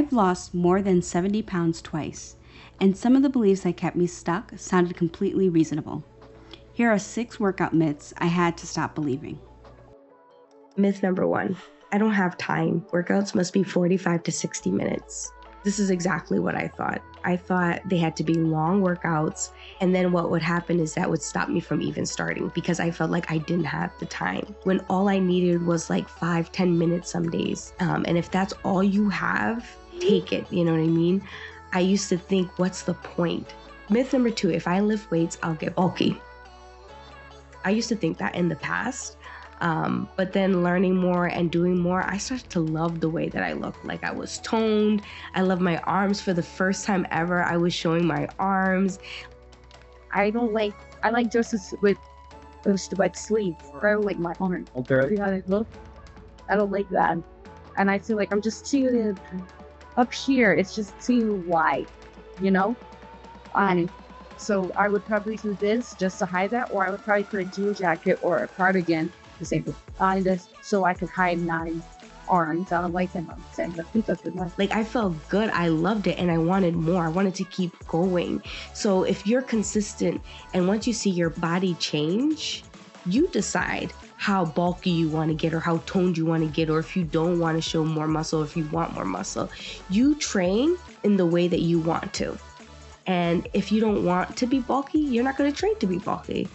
I've lost more than 70 pounds twice, and some of the beliefs that kept me stuck sounded completely reasonable. Here are 6 workout myths I had to stop believing. Myth number 1, I don't have time. Workouts must be 45 to 60 minutes. This is exactly what I thought. I thought they had to be long workouts, and then what would happen is that would stop me from even starting because I felt like I didn't have the time, when all I needed was like 5-10 minutes some days. And if that's all you have, take it, you know what I mean? I used to think, what's the point? Myth number 2, if I lift weights, I'll get bulky. I used to think that in the past. But then learning more and doing more, I started to love the way that I looked. Like I was toned. I love my arms. For the first time ever, I was showing my arms. I like dresses with like sleeves. I don't like my arms. Okay. I don't like that. And I feel like I'm just too up here. It's just too wide, you know? So I would probably do this just to hide that, or I would probably put a jean jacket or a cardigan on this so I could hide my arms. I don't like them. Like I felt good. I loved it and I wanted more. I wanted to keep going. So if you're consistent and once you see your body change, you decide how bulky you want to get or how toned you want to get, or if you don't want to show more muscle, if you want more muscle. You train in the way that you want to. And if you don't want to be bulky, you're not going to train to be bulky.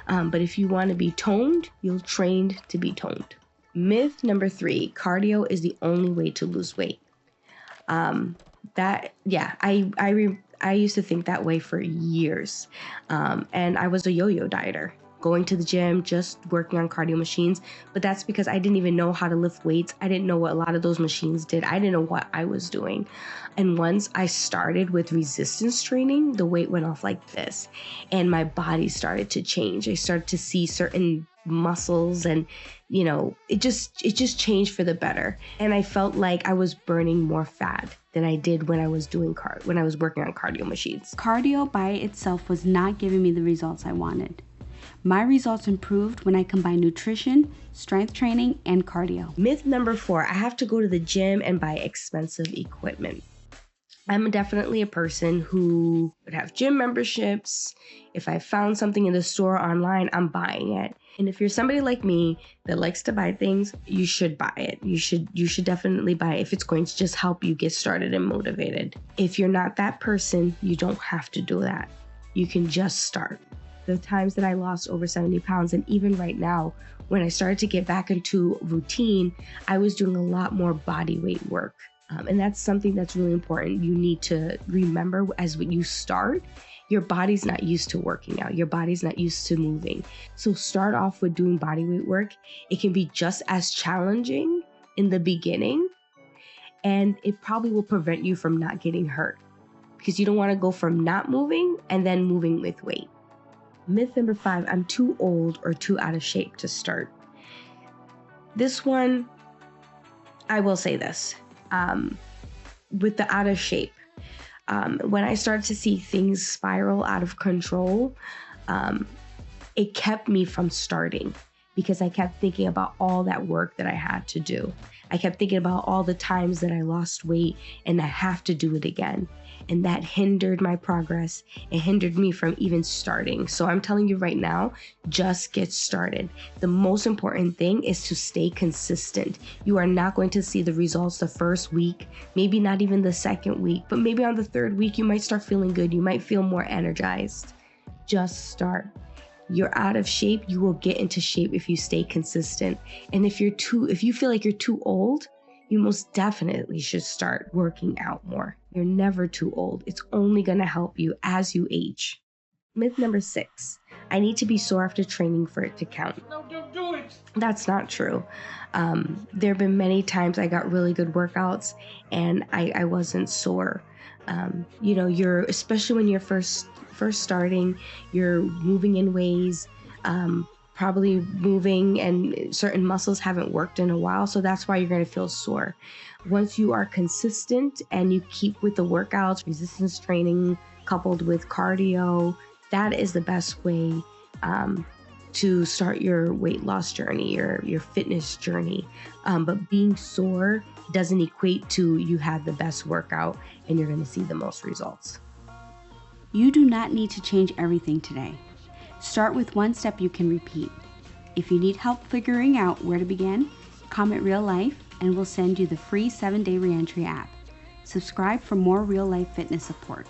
But if you want to be toned, you'll train to be toned. Myth number 3, cardio is the only way to lose weight. I used to think that way for years. And I was a yo-yo dieter, going to the gym, just working on cardio machines. But that's because I didn't even know how to lift weights. I didn't know what a lot of those machines did. I didn't know what I was doing. And once I started with resistance training, the weight went off like this and my body started to change. I started to see certain muscles and, you know, it just changed for the better. And I felt like I was burning more fat than I did when I was when I was working on cardio machines. Cardio by itself was not giving me the results I wanted. My results improved when I combined nutrition, strength training, and cardio. Myth number 4, I have to go to the gym and buy expensive equipment. I'm definitely a person who would have gym memberships. If I found something in the store online, I'm buying it. And if you're somebody like me that likes to buy things, you should buy it. You should definitely buy it if it's going to just help you get started and motivated. If you're not that person, you don't have to do that. You can just start. The times that I lost over 70 pounds, and even right now, when I started to get back into routine, I was doing a lot more body weight work. And that's something that's really important. You need to remember as when you start, your body's not used to working out. Your body's not used to moving. So start off with doing body weight work. It can be just as challenging in the beginning, and it probably will prevent you from not getting hurt because you don't want to go from not moving and then moving with weight. Myth number 5, I'm too old or too out of shape to start. This one, I will say this. With the out of shape, when I started to see things spiral out of control, it kept me from starting because I kept thinking about all that work that I had to do. I kept thinking about all the times that I lost weight and I have to do it again. And that hindered my progress. It hindered me from even starting. So I'm telling you right now, just get started. The most important thing is to stay consistent. You are not going to see the results the first week, maybe not even the second week, but maybe on the 3rd week, you might start feeling good. You might feel more energized. Just start. You're out of shape, you will get into shape if you stay consistent. And if you feel like you're too old, you most definitely should start working out more. You're never too old. It's only going to help you as you age. Myth number 6, I need to be sore after training for it to count. No, don't do it. That's not true. There have been many times I got really good workouts and I wasn't sore. Especially when you're first starting, you're moving in ways, probably moving and certain muscles haven't worked in a while. So that's why you're going to feel sore. Once you are consistent and you keep with the workouts, resistance training coupled with cardio, that is the best way to start your weight loss journey, your fitness journey. But being sore doesn't equate to you have the best workout and you're going to see the most results. You do not need to change everything today. Start with one step you can repeat. If you need help figuring out where to begin, comment real life and we'll send you the free 7-day reentry app. Subscribe for more real life fitness support.